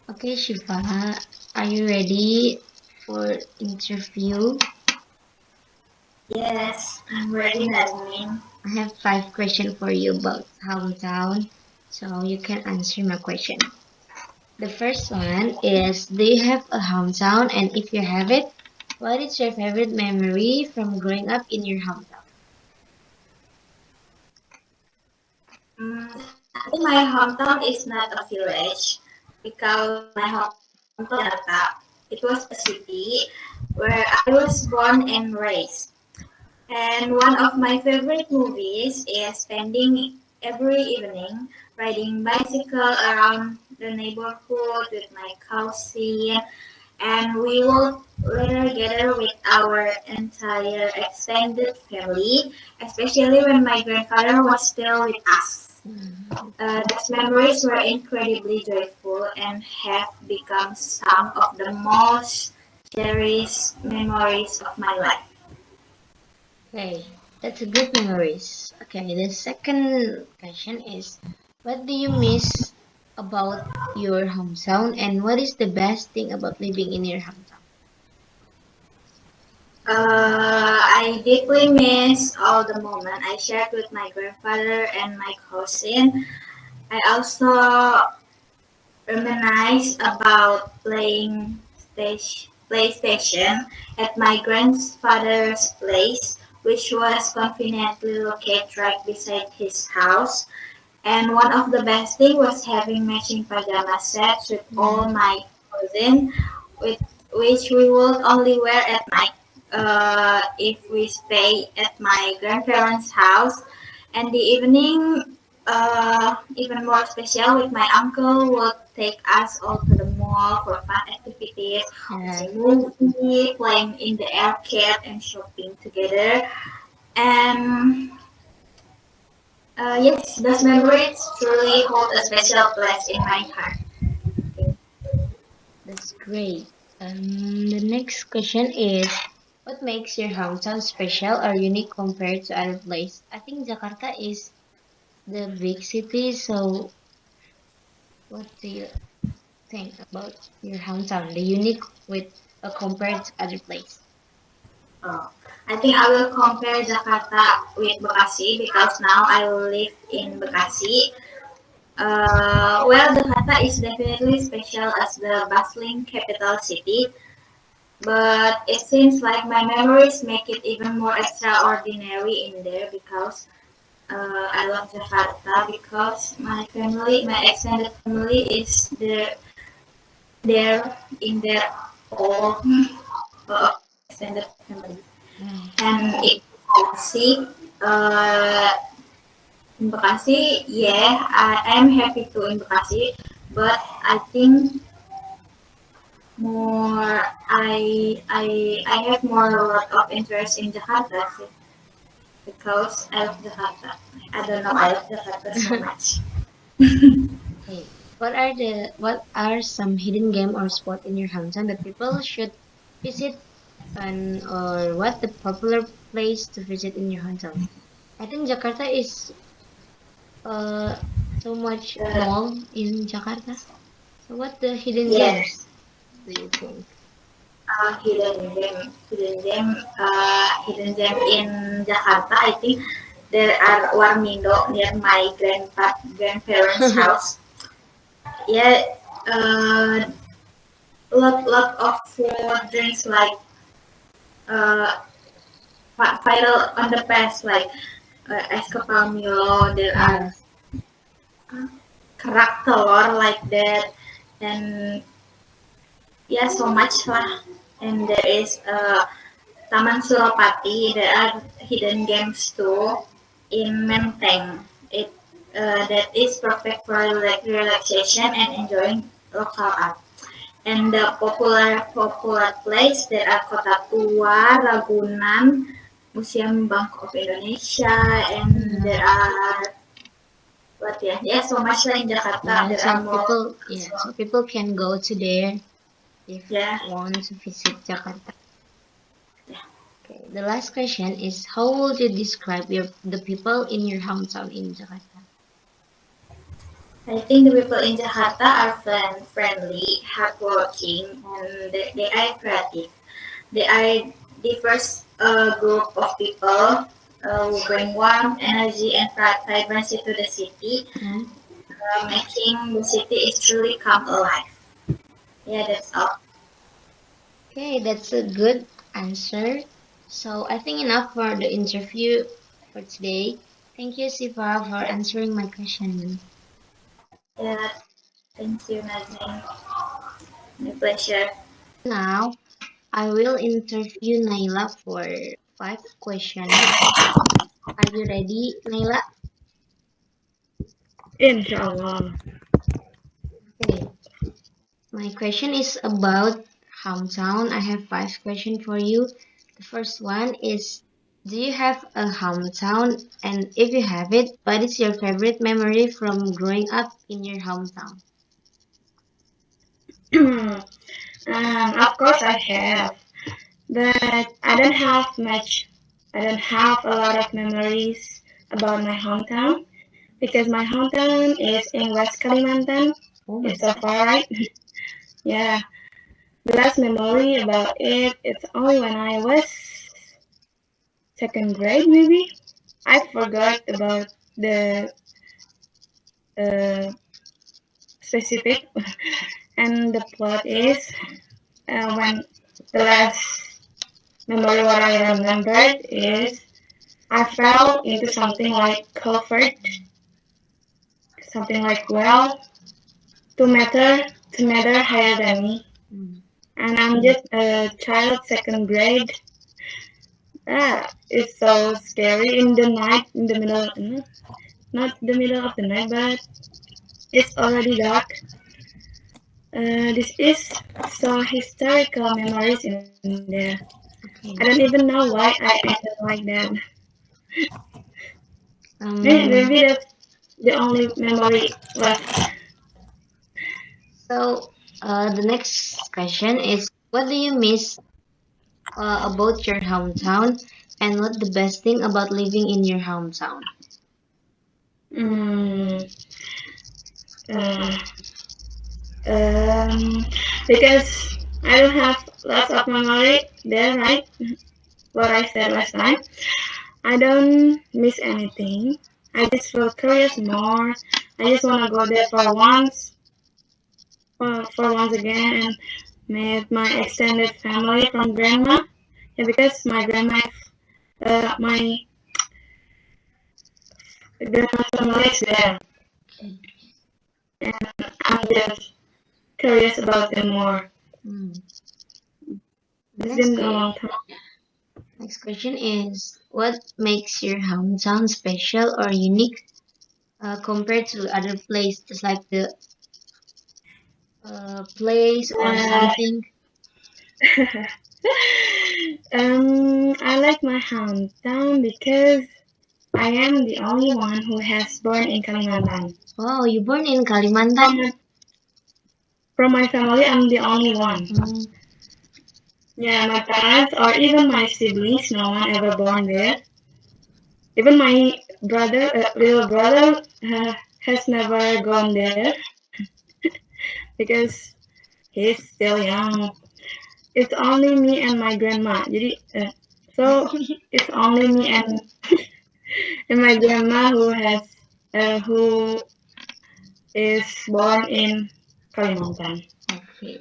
Okay, Shiva, are you ready for interview? Yes, I'm ready, Nadine. I have 5 questions for you about hometown, so you can answer my question. The first one is, do you have a hometown? And if you have it, what is your favorite memory from growing up in your hometown? I think my hometown is not a village because my hometown is Jakarta. It was a city where I was born and raised. And one of my favorite movies is spending every evening riding bicycle around the neighborhood with my cousin, and we would later gather with our entire extended family, especially when my grandfather was still with us. Those memories were incredibly joyful and have become some of the most cherished memories of my life. Okay, that's a good memories. Okay, the second question is, what do you miss about your hometown, and what is the best thing about living in your hometown? I deeply miss all the moments I shared with my grandfather and my cousin. I also reminisce about playing PlayStation at my grandfather's place, which was conveniently located right beside his house. And one of the best things was having matching pajama sets with all my cousins, with which we would only wear at night if we stay at my grandparents' house. And the evening, even more special, with my uncle would take us all to the mall for fun activities, Yeah. watching movie, playing in the arcade, and shopping together. And yes, those memories truly hold a special place in my heart. That's great. The next question is, what makes your hometown special or unique compared to other places? I think Jakarta is the big city, so what do you think about your hometown, the unique with compared to other place? Oh, I think I will compare Jakarta with Bekasi because now I live in Bekasi. Well, Jakarta is definitely special as the bustling capital city, but it seems like my memories make it even more extraordinary in there because I love Jakarta because my extended family is there in their whole extended family. Mm. And in Bekasi, uh, yeah, I am happy to in Bekasi, but I think more I have more a lot of interest in Jakarta because I love Jakarta. I don't know, I love Jakarta so much. Okay. What are some hidden game or spot in your hometown that people should visit, and or what the popular place to visit in your hometown? I think Jakarta is uh so much Uh, mall in Jakarta. So what the hidden yes, games do you think? hidden gem in Jakarta. I think there are Warmindo near my grandparents' house. Yeah, uh, lot of food drinks like uh, viral on the past like es kepal Milo. There are Yes. kerak telur like that, and yeah, so much lah. And there is Taman Suropati. There are hidden games too in Menteng. It that is perfect for relaxation and enjoying local art. And the popular place there are Kota Tua, Ragunan, Museum Bank of Indonesia, and there Yeah. are what ya? Yeah, so much lah in Jakarta. Yeah. There are So more. people, yeah. So people can go to there if Yeah, want to visit Jakarta. yeah. Okay. The last question is, how would you describe the people in your hometown in Jakarta? I think the people in Jakarta are friendly, hardworking, and they are creative. They are diverse group of people who bring warmth, energy, and vibrancy to the city, Mhm. making the city is truly come alive. Yeah, that's all. Okay, that's a good answer. So I think enough for the interview for today. Thank you, Siva, for answering my question. Yeah, thank you, Nadine. My pleasure. Now, I will interview Naila for 5 questions. Are you ready, Naila? Inshallah. Okay. My question is about hometown. I have 5 questions for you. The first one is, do you have a hometown? And if you have it, what is your favorite memory from growing up in your hometown? Of course I have, but I don't have much. I don't have a lot of memories about my hometown because my hometown is in West Kalimantan. Oh my It's so god. far, right? Yeah. The last memory about it, it's only when I was second grade, maybe. I forgot about the uh, specific, and the plot is when the last memory what I remembered is I fell into something like culvert, something like well, 2 meter, 2 meter higher than me, Mm. and I'm just a child, second grade. It's so scary in the night, in the middle, not the middle of the night, but it's already dark. This is so historical memories in there. I don't Okay. even know why I acted like that. Maybe Um, that's the only memory left. the next question is, what do you miss about your hometown, and what the best thing about living in your hometown? Mm, uh, um, because I don't have lots of memory there, right? What I said last time. I don't miss anything. I just feel curious more. I just wanna go there for once again and meet my extended family from grandma. Yeah, because my grandma family is there, Okay. and I'm just curious about them more. Hmm. The It's next been a que- long time. next question is, what makes your hometown special or unique compared to other places, like the place or Uh, something? I like my hometown because I am the only one who has born in Kalimantan. Wow, you born in From Kalimantan? my, from my family, I'm the only one. Mm, Yeah, my parents or even my siblings, no one ever born there. Even my little brother, has never gone there because he's still young. It's only me and my grandma. So it's only me and my grandma who is born in Kalimantan. okay.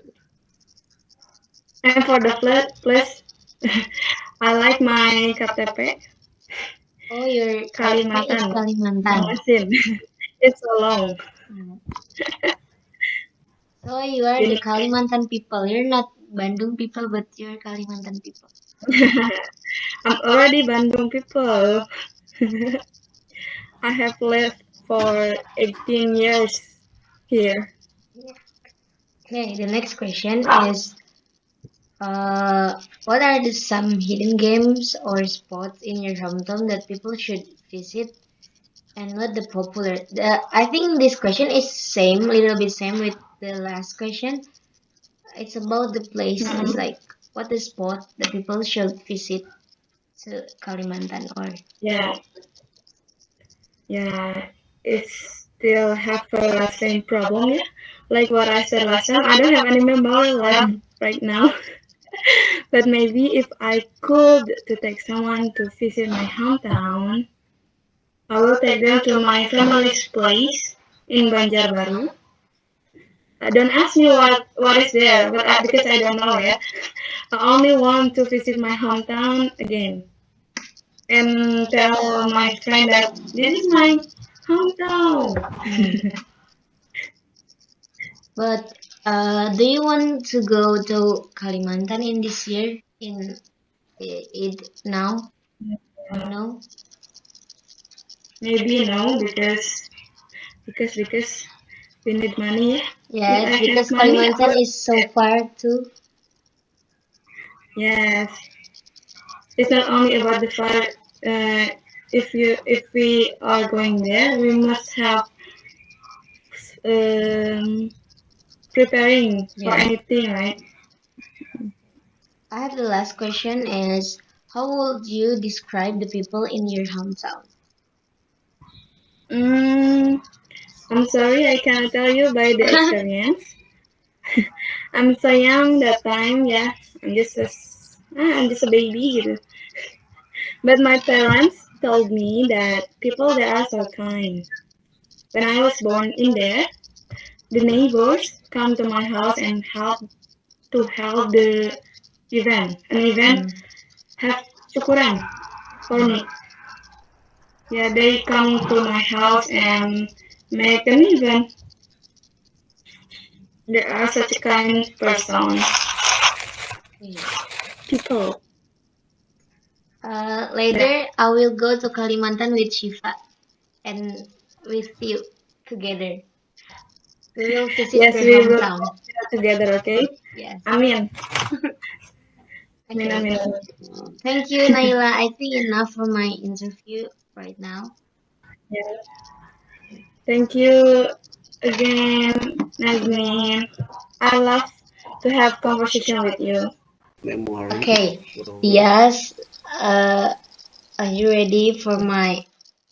And for the place, I like my KTP Oh, your KTP is Kalimantan. Kalimantan. Bangasin. It's so long. Mm. So you are the Unique. Kalimantan people. You're not Bandung people, but you're Kalimantan people. I'm already Bandung people. I have lived for 18 years here. Okay, the next question is, what are the some hidden games or spots in your hometown that people should visit, and what the popular? I think this question is same, little bit same with the last question. It's about the places, Mm-mm. like what the spot that people should visit to Kalimantan or. Yeah, yeah. It's still have the same problem, yeah. Like what I said last time, I don't have any memory left right now. But maybe if I could to take someone to visit my hometown, I will take them to my family's place in Banjarbaru. Don't ask me what is there, but because I don't know yet. I only want to visit my hometown again and tell my friend that this is my hometown. But do you want to go to Kalimantan in this year? In it now or no? Maybe no, because we need money. Yeah. If I Yes, have because money, I Kalimantan will. is so far too. Yes, it's not only about the fire. Uh, if we are going there, we must have um, preparing for Yeah. anything, right? I have the last question is how would you describe the people in your hometown? Mm, I'm sorry, I cannot tell you by the experience. I'm so young that time, yeah. I'm just a baby, gitu. But my parents told me that people there are so kind. When I was born in there, the neighbors come to my house and help the an event Mm. have syukuran for me. Yeah, they come to my house and make an event. They are such a kind person, Okay. people. Yeah. Later, I will go to Kalimantan with Shiva and with you together. We will visit Yes, your we will hometown. go together, okay? Yes. Amin. Amin, Okay. amin. Thank you, Naila. I think enough for my interview right now. Yeah. Thank you again, Nazmin. I love to have conversation with you. Memory Okay. growing. Yes. Uh, are you ready for my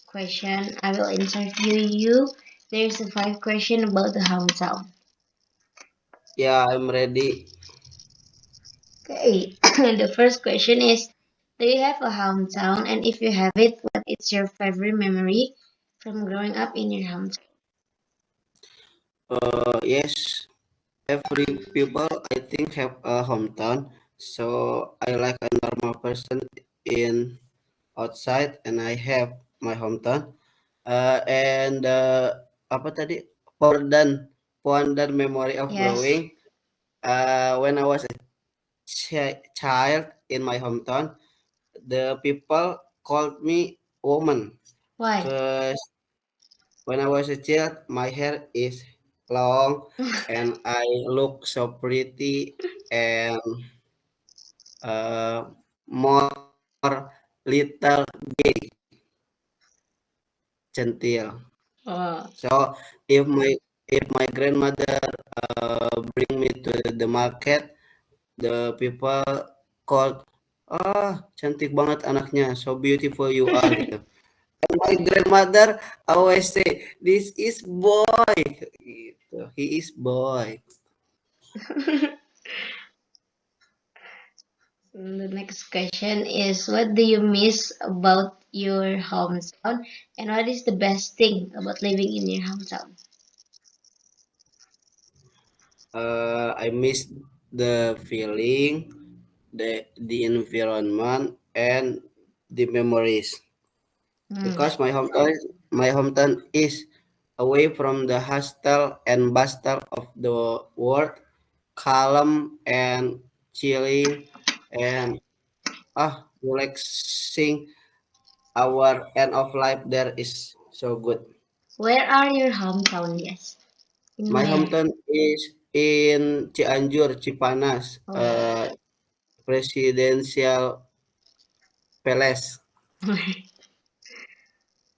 question? I will interview you. There's a 5 question about the hometown. Yeah, I'm ready. Okay. The first question is, do you have a hometown? And if you have it, what is your favorite memory from growing up in your hometown? Yes, every people I think have a hometown. So I like a normal person in outside, and I have my hometown. And apa tadi? Pondan memory of Yes. growing. When I was a child in my hometown, the people called me woman. Why? Cause when I was a child, my hair is long and I look so pretty and uh, more little gay, centil. Oh. So if my grandmother bring me to the market, the people called, cantik banget anaknya, so beautiful you are gitu. And my grandmother always say, this is boy. Gitu. He is boy. The next question is, what do you miss about your hometown? And what is the best thing about living in your hometown? I miss the feeling, the environment, and the memories Hmm. because my hometown is away from the hustle and bustle of the world, calm and chilling, and relaxing. Our end of life there is so good. Where are your hometown? Yes. In My where? hometown is in Cianjur, Cipanas, Oh. Presidential Palace.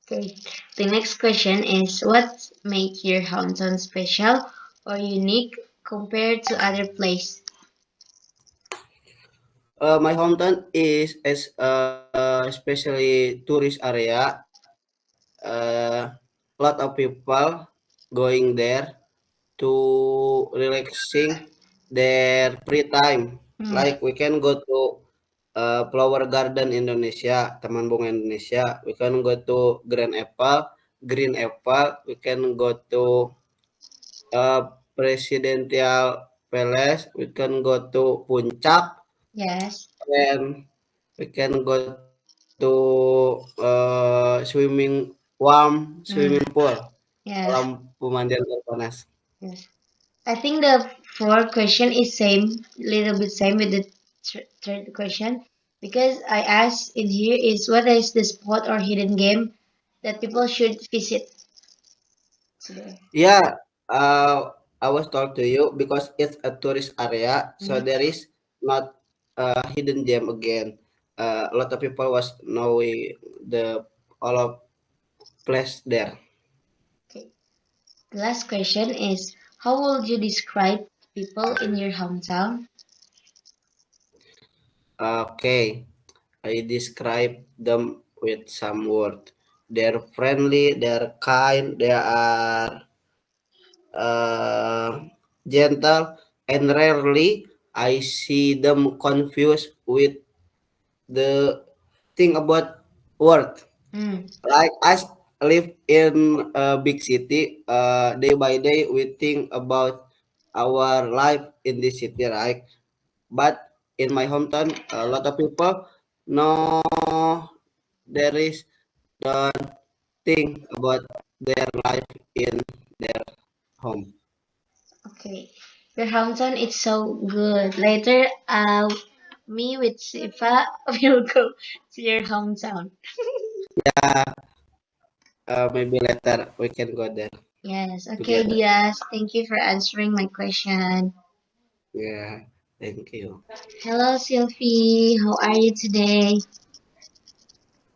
Okay. The next question is, what make your hometown special or unique compared to other place? My hometown is especially tourist area. Uh, lot of people going there to relaxing their free time. Hmm. Like we can go to Flower Garden Indonesia, Taman Bunga Indonesia. We can go to Green Apple. We can go to uh, Presidential Palace. We can go to Puncak, Yes. and we can go to warm Hmm. swimming pool, Yes. kolam pemandian air panas. Yes. I think the fourth question is same, little bit same with the third question, because I asked in here is what is the spot or hidden game that people should visit today? Yeah, I was told to you because it's a tourist area, so Hmm? there is not a hidden gem again. A lot of people was knowing the all of place there. Okay. The last question is how would you describe people in your hometown? Okay, I describe them with some word. They're friendly, they're kind, they are uh, gentle, and rarely I see them confused with the thing about word. Hmm. Like I live in a big city, day by day we think about our life in this city, right? But in my hometown, a lot of people know there is don't think about their life in their home. Okay. Your hometown is so good. Later, me with Sifa will go to your hometown. Yeah, maybe later we can go there Yes. Okay, together. Diaz. Thank you for answering my question. Yeah, thank you. Hello, Sylvie. How are you today?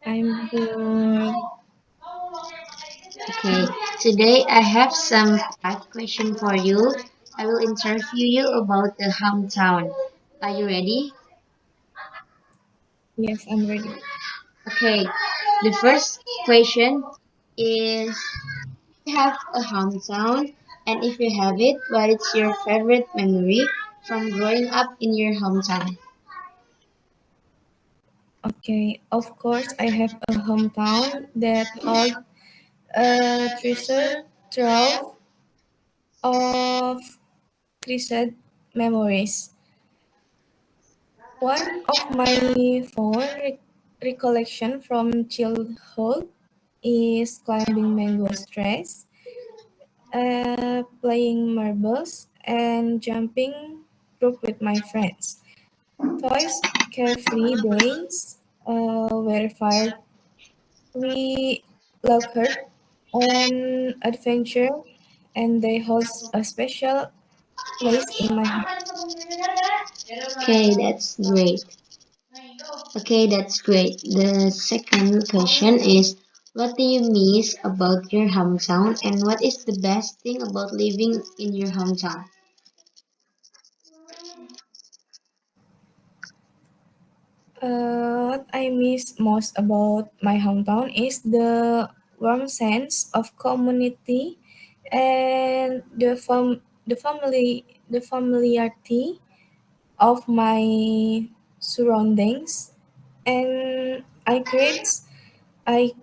I'm good. Okay. Today I have some fact question for you. I will interview you about the hometown. Are you ready? Yes, I'm ready. Okay. The first question is you have a hometown, and if you have it, what is your favorite memory from growing up in your hometown? Okay, of course, I have a hometown that holds a treasure trove of treasured memories. One of my fond recollection from childhood is climbing mango trees, playing marbles, and jumping rope with my friends. Toys carefree days were fire we locked on adventure, and they hold a special place in my heart. Okay, that's great. Okay, that's great. The second question is what do you miss about your hometown and what is the best thing about living in your hometown? What I miss most about my hometown is the warm sense of community and the familiarity of my surroundings, and I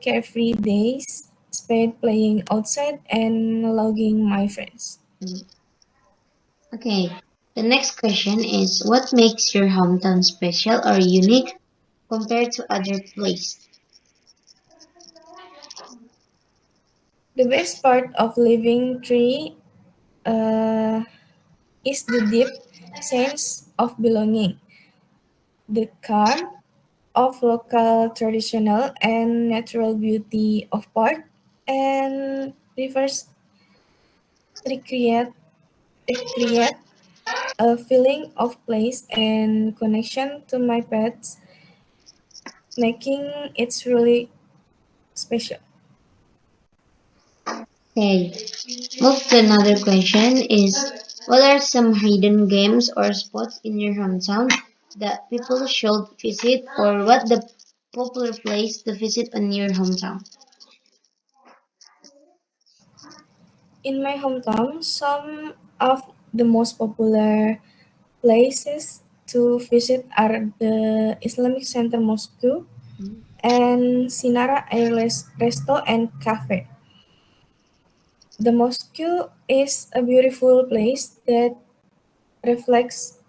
carefree days spent playing outside and logging my friends. Mm. Okay, the next question is what makes your hometown special or unique compared to other places? The best part of living tree uh, is the deep sense of belonging, the calm of local traditional and natural beauty of park and rivers recreate recreate a feeling of place and connection to my pets, making it really special. Okay, move to another question is what are some hidden games or spots in your hometown that people should visit or what the popular place to visit in your hometown? In my hometown, some of the most popular places to visit are the Islamic Center Mosque and Sinara Airless Resto and Cafe. The mosque is a beautiful place that reflects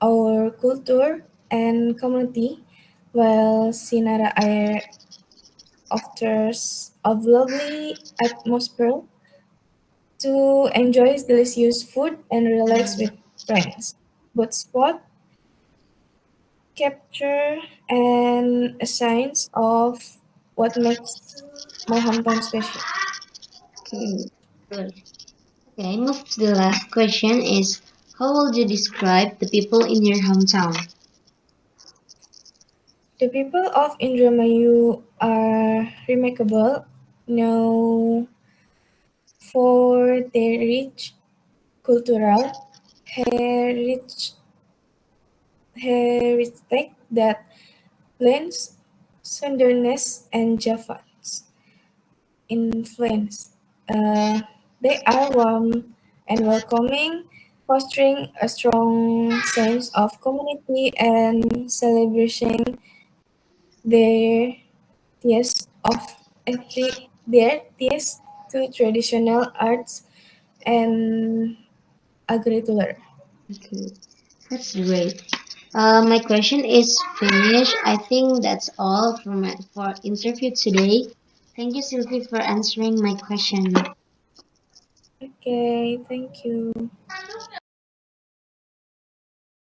our culture and community, while Sinara Air offers a lovely atmosphere to enjoy delicious food and relax with friends. Both spot capture and a signs of what makes my hometown special. Okay, good. Okay, move to the last question is how would you describe the people in your hometown? The people of Indramayu are remarkable, known for their rich cultural heritage, heritage that blends Southerners and Javans influence. Uh, they are warm and welcoming, fostering a strong sense of community and celebrating their taste of their taste to traditional arts and agriculture. Okay, that's great. My question is finished. I think that's all for my for interview today. Thank you, Sylvie, for answering my question. Okay, thank you.